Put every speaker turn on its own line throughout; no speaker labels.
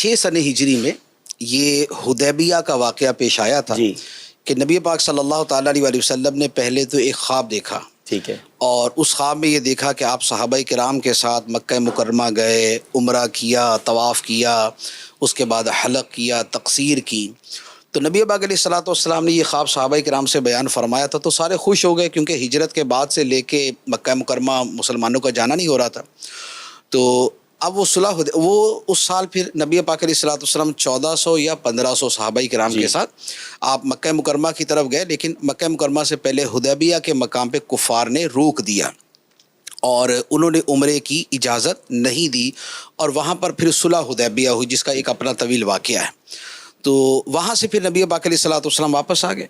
6 سن ہجری میں یہ حدیبیہ کا واقعہ پیش آیا تھا کہ نبی پاک صلی اللہ تعالیٰ علیہ وسلم نے پہلے تو ایک خواب دیکھا،
ٹھیک ہے،
اور اس خواب میں یہ دیکھا کہ آپ صحابہ کرام کے ساتھ مکہ مکرمہ گئے، عمرہ کیا، طواف کیا، اس کے بعد حلق کیا، تقصیر کی. تو نبی پاک علیہ الصلوۃ والسلام نے یہ خواب صحابہ کرام سے بیان فرمایا تھا، تو سارے خوش ہو گئے کیونکہ ہجرت کے بعد سے لے کے مکہ مکرمہ مسلمانوں کا جانا نہیں ہو رہا تھا. تو اب وہ صلح وہ اس سال پھر نبی پاک علیہ الصلوۃ والسلام 1400 یا 1500 صحابہ کرام کے ساتھ آپ مکہ مکرمہ کی طرف گئے، لیکن مکہ مکرمہ سے پہلے حدیبیہ کے مقام پہ کفار نے روک دیا اور انہوں نے عمرے کی اجازت نہیں دی، اور وہاں پر پھر صلح حدیبیہ ہوئی جس کا ایک اپنا طویل واقعہ ہے. تو وہاں سے پھر نبی پاک علیہ الصلوۃ والسلام واپس آ گئے،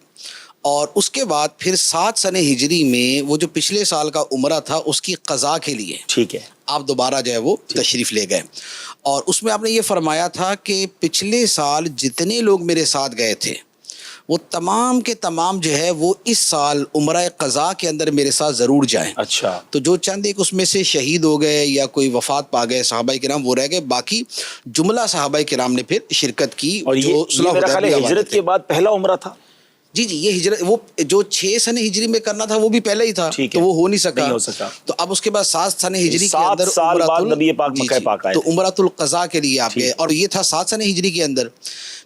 اور اس کے بعد پھر 7 سن ہجری میں وہ جو پچھلے سال کا عمرہ تھا اس کی قضا کے لیے
ٹھیک ہے،
آپ دوبارہ جو ہے وہ تشریف لے گئے. اور اس میں آپ نے یہ فرمایا تھا کہ پچھلے سال جتنے لوگ میرے ساتھ گئے تھے وہ تمام کے تمام جو ہے وہ اس سال عمرہ قضا کے اندر میرے ساتھ ضرور جائیں.
اچھا،
تو جو چند ایک اس میں سے شہید ہو گئے یا کوئی وفات پا گئے صحابہ کرام وہ رہ گئے، باقی جملہ صحابہ کرام نے پھر شرکت کی.
اور یہ میرا خیال ہے ہجرت کے بعد پہلا عمرہ تھا.
جی یہ ہجرت وہ جو 6 سن ہجری میں کرنا تھا وہ بھی پہلے ہی تھا، تو وہ ہو نہیں سکا. تو اب اس کے بعد 7 سن ہجری کے اندر
7 سال بعد نبی پاک مکہ پاک آئے
تو عمرۃ القضاء کے لیے آپ گئے، اور یہ تھا 7 سن ہجری کے اندر.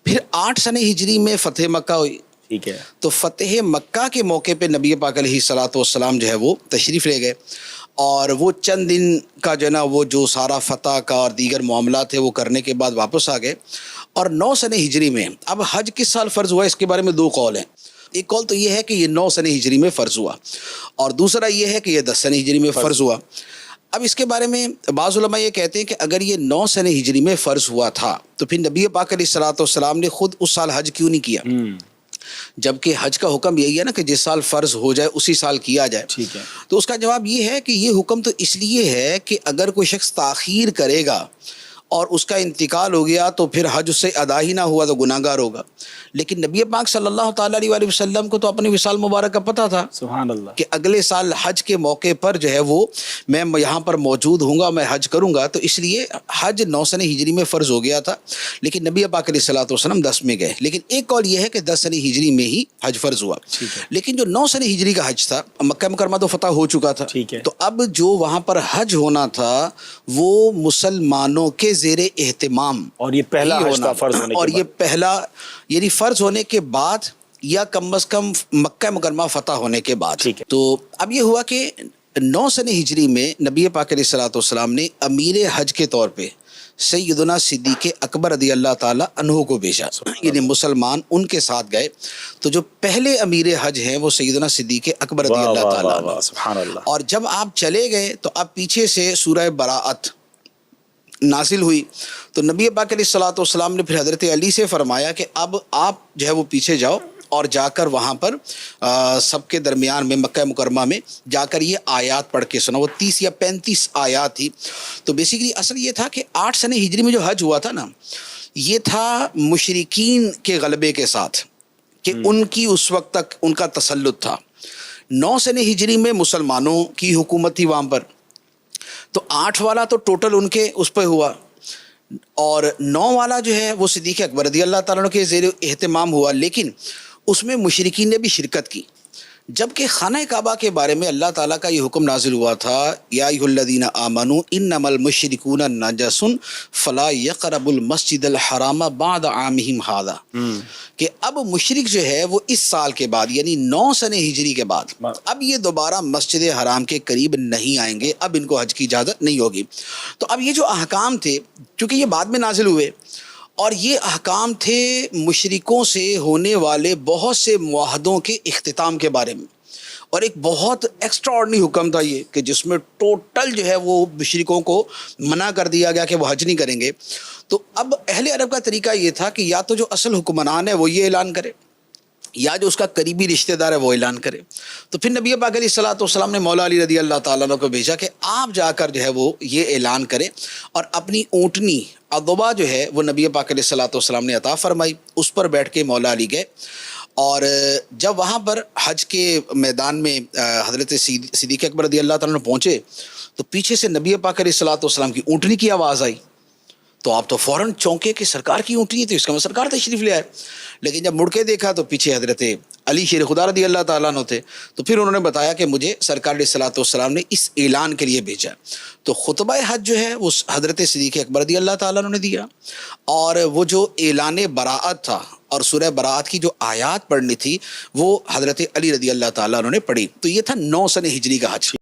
پھر 8 سن ہجری میں فتح مکہ ہوئی.
ٹھیک ہے،
تو فتح مکہ کے موقع پہ نبی پاک علیہ الصلوۃ والسلام جو ہے وہ تشریف لے گئے، اور وہ چند دن کا جو ہے نا وہ جو سارا فتح کا اور دیگر معاملات تھے وہ کرنے کے بعد واپس آ گئے. اور 9 سن ہجری میں اب حج کس سال فرض ہوا اس کے بارے میں 2 قول ہیں. ایک قول تو یہ ہے کہ یہ 9 سن ہجری میں فرض ہوا، اور دوسرا یہ ہے کہ یہ 10 سن ہجری میں فرض ہوا. اب اس کے بارے میں بعض علماء یہ کہتے ہیں کہ اگر یہ 9 سن ہجری میں فرض ہوا تھا تو پھر نبی پاک علیہ الصلوۃ والسلام نے خود اس سال حج کیوں نہیں کیا؟ جبکہ حج کا حکم یہی ہے نا کہ جس سال فرض ہو جائے اسی سال کیا جائے.
ٹھیک ہے،
تو اس کا جواب یہ ہے کہ یہ حکم تو اس لیے ہے کہ اگر کوئی شخص تاخیر کرے گا اور اس کا انتقال ہو گیا تو پھر حج اس سے ادا ہی نہ ہوا تو گناہ گار ہوگا. لیکن نبی پاک صلی اللہ تعالیٰ علیہ وسلم کو تو اپنی وصال مبارک کا پتہ تھا،
سبحان اللہ،
کہ اگلے سال حج کے موقع پر جو ہے وہ میں یہاں پر موجود ہوں گا، میں حج کروں گا. تو اس لیے حج 9 سن ہجری میں فرض ہو گیا تھا، لیکن نبی پاک علیہ الصلوۃ والسلام 10 میں گئے. لیکن ایک قول یہ ہے کہ 10 سن ہجری میں ہی حج فرض ہوا. لیکن جو 9 سن ہجری کا حج تھا، مکہ مکرمہ تو فتح ہو چکا تھا، تو اب جو وہاں پر حج ہونا تھا وہ مسلمانوں کے زیر اہتمام،
اور یہ پہلا حج تھا فرض ہونے کے بعد،
اور یہ پہلا یعنی فرض ہونے کے بعد یا کم از کم مکہ مکرمہ فتح ہونے کے بعد. تو اب یہ ہوا کہ 9 سن ہجری میں نبی پاک علیہ الصلوۃ والسلام نے امیر حج کے طور پہ سیدنا صدیق اکبر رضی اللہ تعالی عنہ کو بھیجا، یعنی مسلمان ان کے ساتھ گئے. تو جو پہلے امیر حج ہیں وہ سیدنا صدیق اکبر رضی اللہ تعالی عنہ.
سبحان اللہ.
اور جب آپ چلے گئے تو اب پیچھے سے سورہ براءت نازل ہوئی، تو نبی پاک علیہ الصلوۃ والسلام نے پھر حضرت علی سے فرمایا کہ اب آپ جو ہے وہ پیچھے جاؤ اور جا کر وہاں پر سب کے درمیان میں مکہ مکرمہ میں جا کر یہ آیات پڑھ کے سنا. وہ 30 یا 35 آیات تھی. تو بیسیکلی اصل یہ تھا کہ 8 سن ہجری میں جو حج ہوا تھا نا، یہ تھا مشرکین کے غلبے کے ساتھ، کہ ان کی اس وقت تک ان کا تسلط تھا. 9 سن ہجری میں مسلمانوں کی حکومت تھی وہاں پر، تو 8 والا تو ٹوٹل ان کے اس پہ ہوا، اور 9 والا جو ہے وہ صدیق اکبر رضی اللہ تعالیٰ عنہ کے زیر اہتمام ہوا. لیکن اس میں مشرکین نے بھی شرکت کی. جبکہ خانہ کعبہ کے بارے میں اللہ تعالیٰ کا یہ حکم نازل ہوا تھا، یا ایھا الذین آمنوا انما المشرکون نجس فلا یقربوا المسجد الحرام بعد عامہم ھذا، کہ اب مشرک جو ہے وہ اس سال کے بعد یعنی 9 سن ہجری کے بعد اب یہ دوبارہ مسجد حرام کے قریب نہیں آئیں گے، اب ان کو حج کی اجازت نہیں ہوگی. تو اب یہ جو احکام تھے چونکہ یہ بعد میں نازل ہوئے، اور یہ احکام تھے مشرکوں سے ہونے والے بہت سے معاہدوں کے اختتام کے بارے میں، اور ایک بہت ایکسٹرا آرڈنری حکم تھا یہ کہ جس میں ٹوٹل جو ہے وہ مشرکوں کو منع کر دیا گیا کہ وہ حج نہیں کریں گے. تو اب اہل عرب کا طریقہ یہ تھا کہ یا تو جو اصل حکمران ہے وہ یہ اعلان کرے، یا جو اس کا قریبی رشتہ دار ہے وہ اعلان کرے. تو پھر نبی پاک علیہ الصلوۃ والسلام نے مولا علی رضی اللہ تعالیٰ عنہ کو بھیجا کہ آپ جا کر جو ہے وہ یہ اعلان کریں، اور اپنی اونٹنی عضبہ جو ہے وہ نبی پاک علیہ الصلوۃ والسلام نے عطا فرمائی، اس پر بیٹھ کے مولا علی گئے. اور جب وہاں پر حج کے میدان میں حضرت صدیق اکبر رضی اللہ تعالیٰ عنہ پہنچے تو پیچھے سے نبی پاک علیہ الصلوۃ والسلام کی اونٹنی کی آواز آئی. تو آپ تو فوراً چونکے کہ سرکار کی اونٹنی تھی، اس کا سرکار تشریف لے آئے. لیکن جب مڑ کے دیکھا تو پیچھے حضرت علی شیر خدا رضی اللہ تعالیٰ عنہ تھے. تو پھر انہوں نے بتایا کہ مجھے سرکار علیہ الصلوۃ والسلام نے اس اعلان کے لیے بھیجا. تو خطبہ حج جو ہے وہ حضرت صدیق اکبر رضی اللہ تعالیٰ عنہ نے دیا، اور وہ جو اعلان براعت تھا اور سورہ براعت کی جو آیات پڑھنی تھی وہ حضرت علی رضی اللہ تعالیٰ عنہ نے پڑھی. تو یہ تھا 9 سن ہجری کا حج.